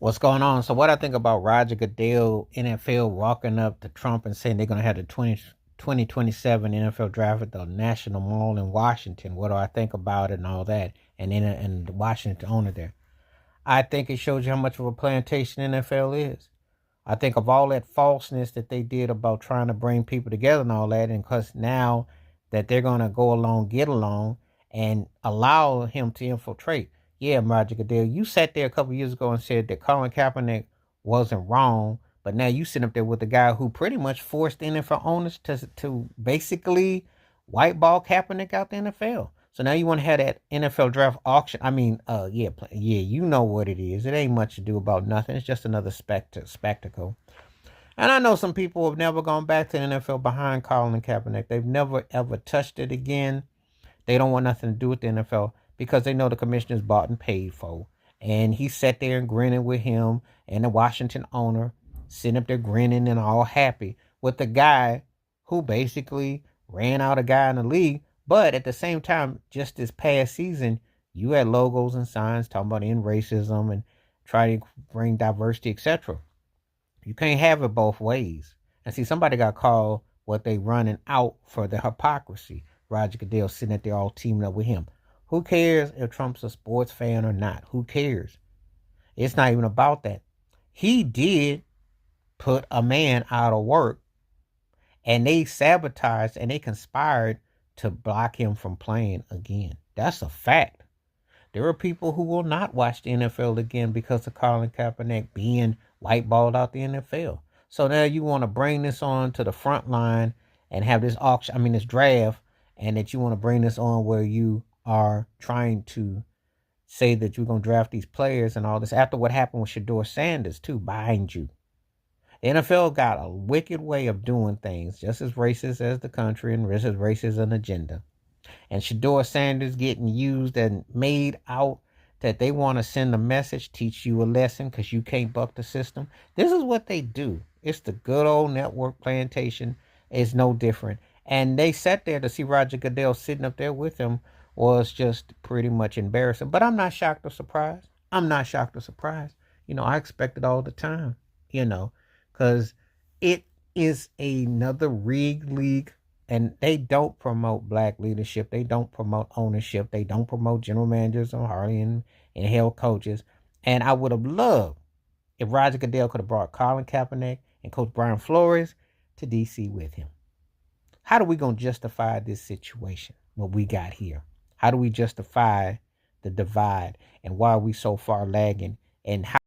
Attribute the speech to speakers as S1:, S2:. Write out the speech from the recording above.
S1: What's going on? So, what I think about Roger Goodell, NFL walking up to Trump and saying they're going to have the 2027 NFL draft at the National Mall in Washington. What do I think about it and all that? And the Washington owner there. I think it shows you how much of a plantation NFL is. I think of all that falseness that they did about trying to bring people together and all that, and because now that they're going to go along, get along, and allow him to infiltrate. Yeah, Roger Goodell, you sat there a couple years ago and said that Colin Kaepernick wasn't wrong, but now you sit up there with the guy who pretty much forced NFL owners to basically whiteball Kaepernick out the NFL. So now you want to have that NFL draft auction. I mean, yeah, you know what it is. It ain't much to do about nothing. It's just another spectacle. And I know some people have never gone back to the NFL behind Colin Kaepernick. They've never ever touched it again. They don't want nothing to do with the NFL because they know the commissioner's bought and paid for. And he sat there and grinning with him and the Washington owner, sitting up there grinning and all happy with the guy who basically ran out a guy in the league. But at the same time, just this past season, you had logos and signs talking about end racism and try to bring diversity, etc. You can't have it both ways. And see, somebody got called what they running out for the hypocrisy. Roger Goodell sitting at there all teaming up with him. Who cares if Trump's a sports fan or not? Who cares? It's not even about that. He did put a man out of work, and they sabotaged and they conspired to block him from playing again. That's a fact. There are people who will not watch the NFL again because of Colin Kaepernick being whiteballed out the NFL. So now you want to bring this on to the front line and have this auction, this draft, and that you want to bring this on where you are trying to say that you're going to draft these players and all this after what happened with Shador Sanders too behind you. The NFL got a wicked way of doing things, just as racist as the country and just as racist as an agenda. And Shador Sanders getting used and made out that they want to send a message, teach you a lesson because you can't buck the system. This is what they do. It's the good old network plantation. It's no different. And they sat there to see Roger Goodell sitting up there with him was just pretty much embarrassing. But I'm not shocked or surprised. I'm not shocked or surprised. I expect it all the time, because it is another rigged league, and they don't promote black leadership. They don't promote ownership. They don't promote general managers or hardly and head coaches. And I would have loved if Roger Goodell could have brought Colin Kaepernick and Coach Brian Flores to DC with him. How are we going to justify this situation, what we got here? How do we justify the divide, and why are we so far lagging? And how